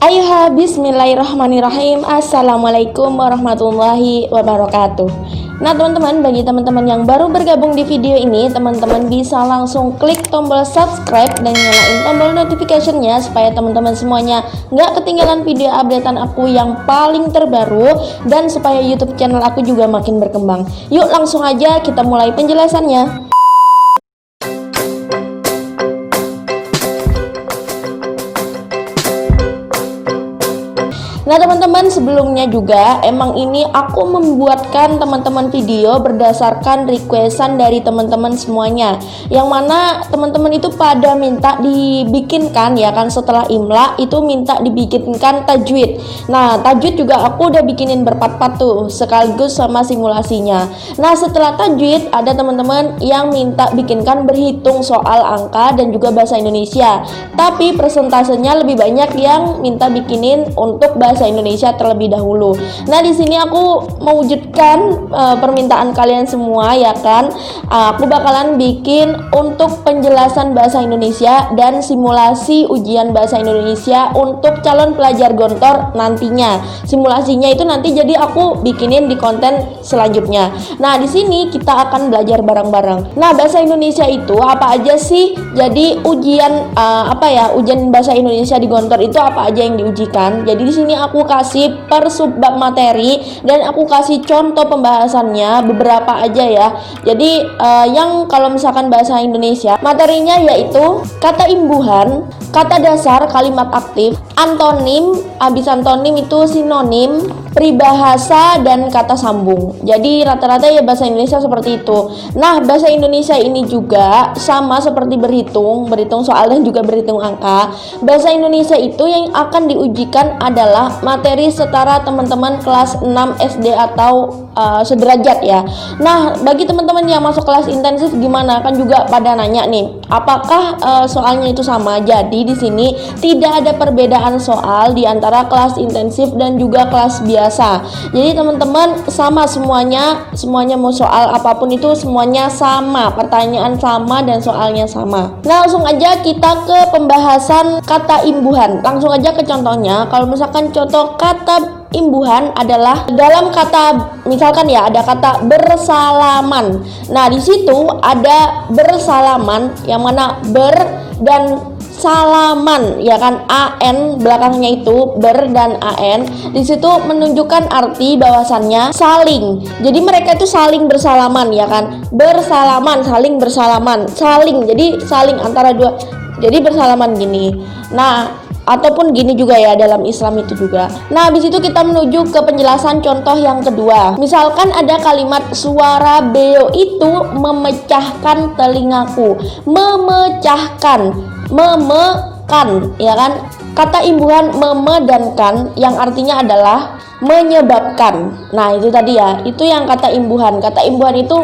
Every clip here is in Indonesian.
Ayuha, bismillahirrahmanirrahim. Assalamualaikum warahmatullahi wabarakatuh. Nah teman-teman, bagi teman-teman yang baru bergabung di video ini, teman-teman bisa langsung klik tombol subscribe dan nyalain tombol notification-nya supaya teman-teman semuanya nggak ketinggalan video updatean aku yang paling terbaru, dan supaya YouTube channel aku juga makin berkembang. Yuk langsung aja kita mulai penjelasannya. Nah teman-teman, sebelumnya juga emang ini aku membuatkan teman-teman video berdasarkan requestan dari teman-teman semuanya, yang mana teman-teman itu pada minta dibikinkan ya kan, setelah imla itu minta dibikinkan tajwid. Nah tajwid juga aku udah bikinin berpart-part tuh sekaligus sama simulasinya. Nah setelah tajwid ada teman-teman yang minta bikinkan berhitung soal angka dan juga bahasa Indonesia, tapi persentasenya lebih banyak yang minta bikinin untuk bahasa Indonesia terlebih dahulu. Nah di sini aku mewujudkan permintaan kalian semua ya kan. Aku bakalan bikin untuk penjelasan bahasa Indonesia dan simulasi ujian bahasa Indonesia untuk calon pelajar Gontor nantinya. Simulasinya itu nanti jadi aku bikinin di konten selanjutnya. Nah di sini kita akan belajar bareng-bareng. Nah bahasa Indonesia itu apa aja sih? Jadi ujian ujian bahasa Indonesia di Gontor itu apa aja yang diujikan? Jadi di sini aku kasih per subbab materi dan aku kasih contoh pembahasannya beberapa aja ya. Jadi yang kalau misalkan bahasa Indonesia materinya yaitu kata imbuhan, kata dasar, kalimat aktif, antonim, habis antonim itu sinonim, peribahasa, dan kata sambung. Jadi rata-rata ya bahasa Indonesia seperti itu. Nah bahasa Indonesia ini juga sama seperti berhitung soal dan juga berhitung angka. Bahasa Indonesia itu yang akan diujikan adalah materi setara teman-teman kelas 6 SD atau sederajat ya. Nah bagi teman-teman yang masuk kelas intensif gimana, kan juga pada nanya nih apakah soalnya itu sama. Jadi di sini tidak ada perbedaan soal di antara kelas intensif dan juga kelas biasa. Jadi teman-teman sama semuanya mau soal apapun itu semuanya sama, pertanyaan sama dan soalnya sama. Nah langsung aja kita ke pembahasan kata imbuhan. Langsung aja ke contohnya. Kalau misalkan contoh kata imbuhan adalah dalam kata, misalkan ya ada kata bersalaman. Nah di situ ada bersalaman yang mana ber dan salaman ya kan, an belakangnya itu ber dan an. Di situ menunjukkan arti bahwasannya saling. Jadi mereka itu saling bersalaman ya kan, bersalaman, saling bersalaman, saling. Jadi saling antara dua. Jadi bersalaman gini. Nah ataupun gini juga ya dalam Islam itu juga. Nah habis itu kita menuju ke penjelasan contoh yang kedua. Misalkan ada kalimat suara beo itu memecahkan telingaku. Memecahkan, memekan ya kan. Kata imbuhan meme dan kan yang artinya adalah menyebabkan. Nah itu tadi ya, itu yang kata imbuhan. Kata imbuhan itu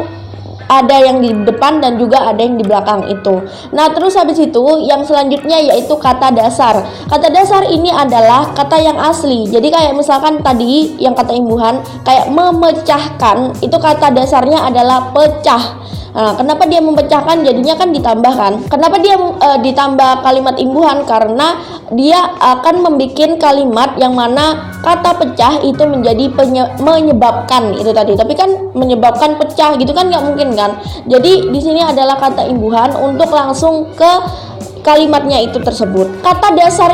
ada yang di depan dan juga ada yang di belakang itu. Nah terus habis itu yang selanjutnya yaitu kata dasar. Kata dasar ini adalah kata yang asli. Jadi kayak misalkan tadi yang kata imbuhan kayak memecahkan, itu kata dasarnya adalah pecah. Nah, kenapa dia memecahkan? Jadinya kan ditambahkan. Kenapa dia ditambah kalimat imbuhan? Karena dia akan membuat kalimat yang mana kata pecah itu menjadi menyebabkan itu tadi. Tapi kan menyebabkan pecah gitu kan nggak mungkin kan. Jadi di sini adalah kata imbuhan untuk langsung ke kalimatnya itu tersebut. Kata dasar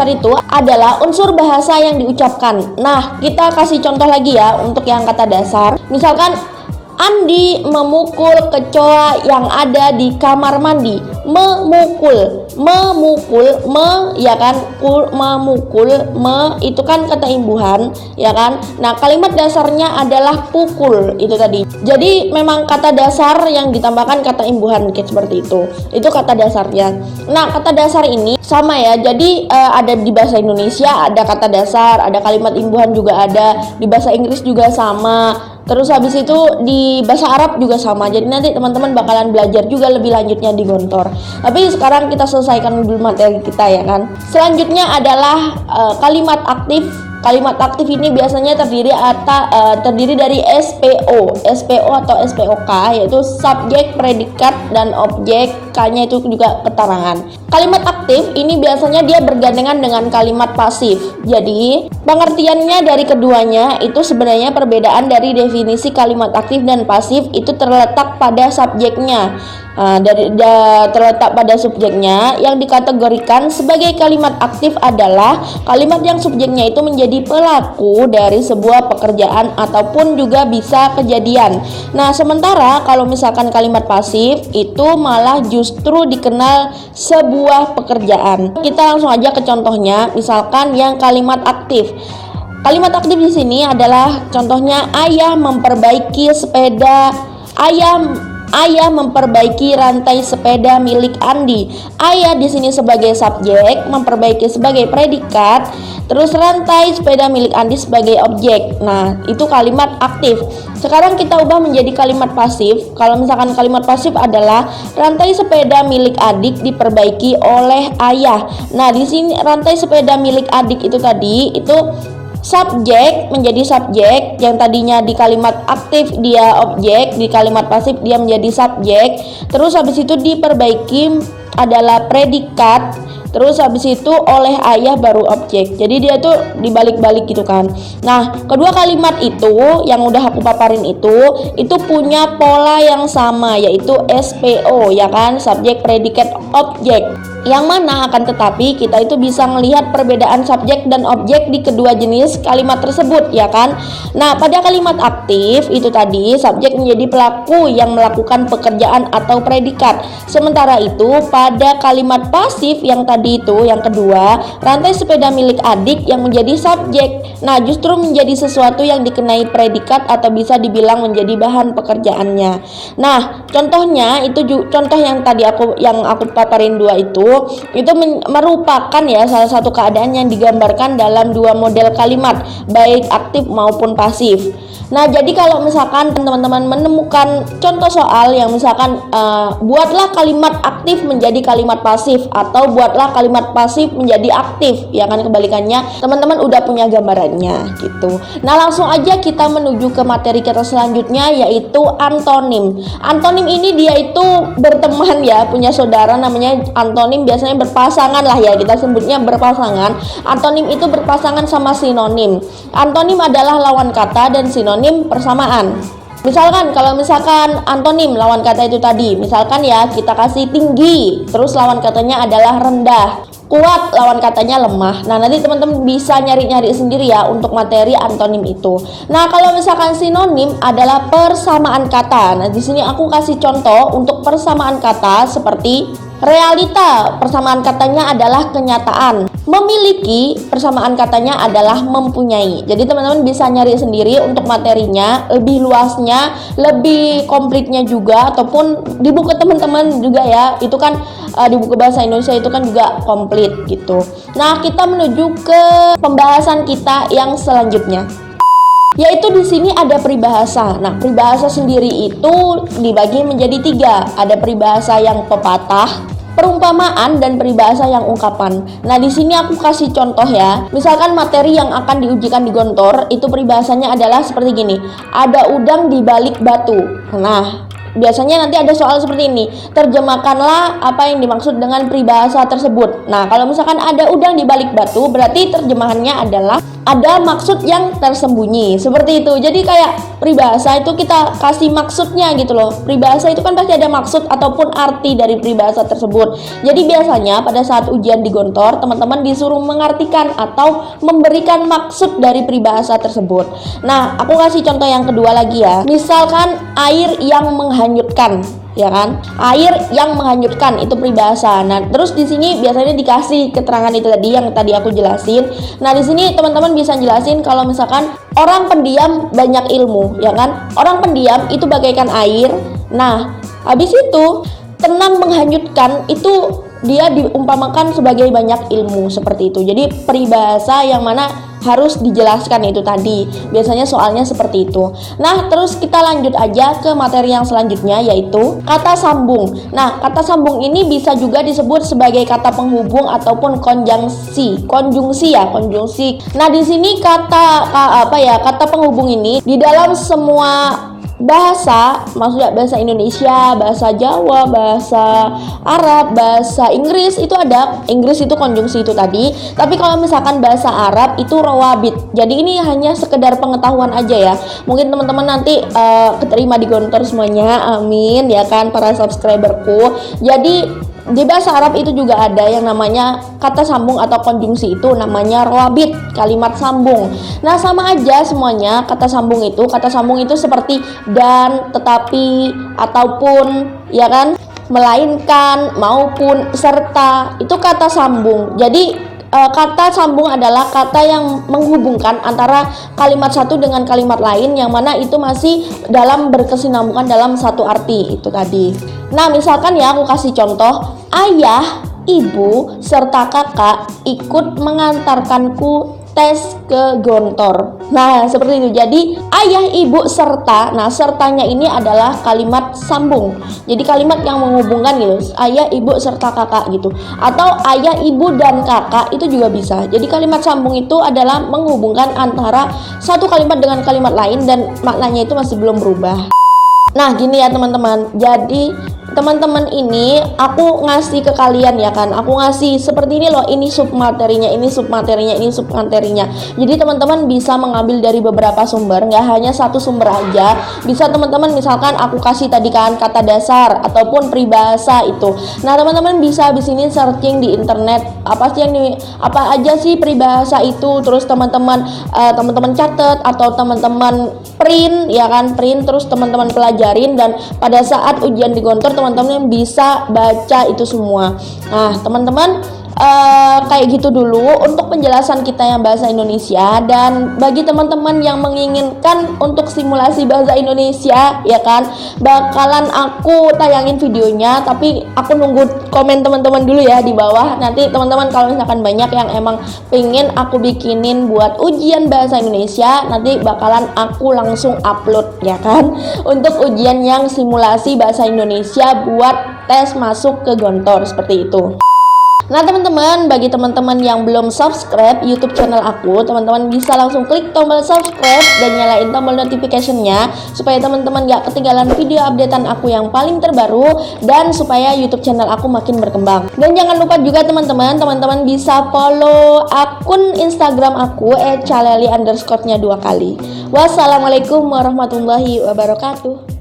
itu adalah unsur bahasa yang diucapkan. Nah kita kasih contoh lagi ya untuk yang kata dasar. Misalkan Andi memukul kecoa yang ada di kamar mandi. Memukul, ya kan, memukul, itu kan kata imbuhan, ya kan. Nah kalimat dasarnya adalah pukul itu tadi. Jadi memang kata dasar yang ditambahkan kata imbuhan kayak seperti itu. Itu kata dasarnya. Nah kata dasar ini sama ya. Jadi ada di bahasa Indonesia ada kata dasar, ada kalimat imbuhan juga ada. Di bahasa Inggris juga sama. Terus habis itu di bahasa Arab juga sama. Jadi nanti teman-teman bakalan belajar juga lebih lanjutnya di Gontor. Tapi sekarang kita selesaikan dulu materi kita ya kan. Selanjutnya adalah kalimat aktif Kalimat aktif ini biasanya terdiri dari SPO atau SPOK, yaitu subjek, predikat, dan objek. K-nya itu juga keterangan. Kalimat aktif ini biasanya dia bergandengan dengan kalimat pasif. Jadi, pengertiannya dari keduanya itu sebenarnya perbedaan dari definisi kalimat aktif dan pasif itu terletak pada subjeknya. Terletak pada subjeknya. Yang dikategorikan sebagai kalimat aktif adalah kalimat yang subjeknya itu menjadi pelaku dari sebuah pekerjaan ataupun juga bisa kejadian. Nah, sementara kalau misalkan kalimat pasif itu malah justru dikenal sebuah pekerjaan. Kita langsung aja ke contohnya. Misalkan yang kalimat aktif. Kalimat aktif di sini adalah contohnya ayah memperbaiki memperbaiki rantai sepeda milik Andi. Ayah di sini sebagai subjek, memperbaiki sebagai predikat, terus rantai sepeda milik Andi sebagai objek. Nah, itu kalimat aktif. Sekarang kita ubah menjadi kalimat pasif. Kalau misalkan kalimat pasif adalah rantai sepeda milik adik diperbaiki oleh ayah. Nah, di sini rantai sepeda milik adik itu tadi itu subjek menjadi subjek, yang tadinya di kalimat aktif dia objek, di kalimat pasif dia menjadi subjek. Terus habis itu diperbaiki adalah predikat, terus habis itu oleh ayah baru objek. Jadi dia tuh dibalik-balik gitu kan. Nah, kedua kalimat itu yang udah aku paparin itu punya pola yang sama, yaitu SPO, ya kan, subjek, predikat, objek. Yang mana akan tetapi kita itu bisa melihat perbedaan subjek dan objek di kedua jenis kalimat tersebut, ya kan. Nah, pada kalimat aktif itu tadi subjek menjadi pelaku yang melakukan pekerjaan atau predikat. Sementara itu pada kalimat pasif yang tadi itu yang kedua, rantai sepeda milik adik yang menjadi subjek. Nah, justru menjadi sesuatu yang dikenai predikat atau bisa dibilang menjadi bahan pekerjaannya. Nah, contohnya itu contoh yang tadi aku paparin dua itu merupakan ya salah satu keadaan yang digambarkan dalam dua model kalimat, baik aktif maupun pasif. Nah, jadi kalau misalkan teman-teman menemukan contoh soal yang misalkan buatlah kalimat aktif menjadi kalimat pasif atau buatlah kalimat pasif menjadi aktif, ya kan, kebalikannya, teman-teman udah punya gambarannya gitu. Nah, langsung aja kita menuju ke materi kita selanjutnya, yaitu antonim. Antonim ini dia itu berteman ya, punya saudara namanya antonim, biasanya berpasangan lah ya, kita sebutnya berpasangan. Antonim itu berpasangan sama sinonim. Antonim adalah lawan kata dan sinonim persamaan. Misalkan kalau misalkan antonim lawan kata itu tadi, misalkan ya kita kasih tinggi, terus lawan katanya adalah rendah. Kuat lawan katanya lemah. Nah, nanti teman-teman bisa nyari-nyari sendiri ya untuk materi antonim itu. Nah, kalau misalkan sinonim adalah persamaan kata. Nah, di sini aku kasih contoh untuk persamaan kata seperti realita, persamaan katanya adalah kenyataan. Memiliki, persamaan katanya adalah mempunyai. Jadi teman-teman bisa nyari sendiri untuk materinya, lebih luasnya, lebih komplitnya juga, ataupun di buku teman-teman juga ya. Itu kan di buku bahasa Indonesia itu kan juga komplit gitu. Nah, kita menuju ke pembahasan kita yang selanjutnya, yaitu di sini ada peribahasa. Nah, peribahasa sendiri itu dibagi menjadi 3. Ada peribahasa yang pepatah, perumpamaan, dan peribahasa yang ungkapan. Nah, di sini aku kasih contoh ya. Misalkan materi yang akan diujikan di Gontor itu peribahasanya adalah seperti gini. Ada udang di balik batu. Nah, biasanya nanti ada soal seperti ini. Terjemahkanlah apa yang dimaksud dengan peribahasa tersebut. Nah, kalau misalkan ada udang di balik batu, berarti terjemahannya adalah ada maksud yang tersembunyi. Seperti itu. Jadi kayak peribahasa itu kita kasih maksudnya gitu loh. Peribahasa itu kan pasti ada maksud ataupun arti dari peribahasa tersebut. Jadi biasanya pada saat ujian di Gontor, teman-teman disuruh mengartikan atau memberikan maksud dari peribahasa tersebut. Nah, aku kasih contoh yang kedua lagi ya. Misalkan air yang menghanyutkan, ya kan? Air yang menghanyutkan itu peribahasa. Nah, terus di sini biasanya dikasih keterangan itu tadi yang tadi aku jelasin. Nah, di sini teman-teman bisa jelasin kalau misalkan orang pendiam banyak ilmu, ya kan? Orang pendiam itu bagaikan air. Nah, habis itu tenang menghanyutkan itu dia diumpamakan sebagai banyak ilmu seperti itu. Jadi peribahasa yang mana harus dijelaskan itu tadi. Biasanya soalnya seperti itu. Nah, terus kita lanjut aja ke materi yang selanjutnya, yaitu kata sambung. Nah, kata sambung ini bisa juga disebut sebagai kata penghubung ataupun konjungsi. Konjungsi. Nah, di sini kata penghubung ini di dalam semua bahasa, maksudnya bahasa Indonesia, bahasa Jawa, bahasa Arab, bahasa Inggris itu ada. Inggris itu konjungsi itu tadi. Tapi kalau misalkan bahasa Arab itu rawabit. Jadi ini hanya sekedar pengetahuan aja ya. Mungkin teman-teman nanti keterima di Gontor semuanya. Amin ya kan para subscriberku. Jadi di bahasa Arab itu juga ada yang namanya kata sambung atau konjungsi, itu namanya rawabit, kalimat sambung. Nah, sama aja semuanya kata sambung itu. Kata sambung itu seperti dan, tetapi, ataupun, ya kan, melainkan, maupun, serta, itu kata sambung. Jadi kata sambung adalah kata yang menghubungkan antara kalimat satu dengan kalimat lain, yang mana itu masih dalam berkesinambungan dalam satu arti itu tadi. Nah, misalkan ya aku kasih contoh, ayah, ibu, serta kakak ikut mengantarkanku tes ke Gontor. Nah, seperti itu. Jadi ayah, ibu, serta. Nah, sertanya ini adalah kalimat sambung. Jadi kalimat yang menghubungkan gitu. Ayah, ibu, serta kakak gitu. Atau ayah, ibu, dan kakak itu juga bisa. Jadi kalimat sambung itu adalah menghubungkan antara satu kalimat dengan kalimat lain dan maknanya itu masih belum berubah. Nah, gini ya teman-teman. Jadi teman-teman ini aku ngasih ke kalian ya kan, aku ngasih seperti ini loh, ini submaterinya, ini submaterinya, ini submaterinya. Jadi teman-teman bisa mengambil dari beberapa sumber, nggak hanya satu sumber aja. Bisa teman-teman, misalkan aku kasih tadi kan kata dasar ataupun peribahasa itu. Nah, teman-teman bisa di sini searching di internet apa aja sih peribahasa itu, terus teman-teman catat atau teman-teman print ya kan, print terus teman-teman pelajarin, dan pada saat ujian di Gontor teman-teman bisa baca itu semua. Nah, teman-teman kayak gitu dulu untuk penjelasan kita yang bahasa Indonesia. Dan bagi teman-teman yang menginginkan untuk simulasi bahasa Indonesia ya kan, bakalan aku tayangin videonya, tapi aku nunggu komen teman-teman dulu ya di bawah. Nanti teman-teman kalau misalkan banyak yang emang pengen aku bikinin buat ujian bahasa Indonesia, nanti bakalan aku langsung upload ya kan, untuk ujian yang simulasi bahasa Indonesia buat tes masuk ke Gontor seperti itu. Nah teman-teman, bagi teman-teman yang belum subscribe YouTube channel aku, teman-teman bisa langsung klik tombol subscribe dan nyalain tombol notification-nya supaya teman-teman gak ketinggalan video updatean aku yang paling terbaru, dan supaya YouTube channel aku makin berkembang. Dan jangan lupa juga teman-teman bisa follow akun Instagram aku @caleli_nya 2 kali. Wassalamualaikum warahmatullahi wabarakatuh.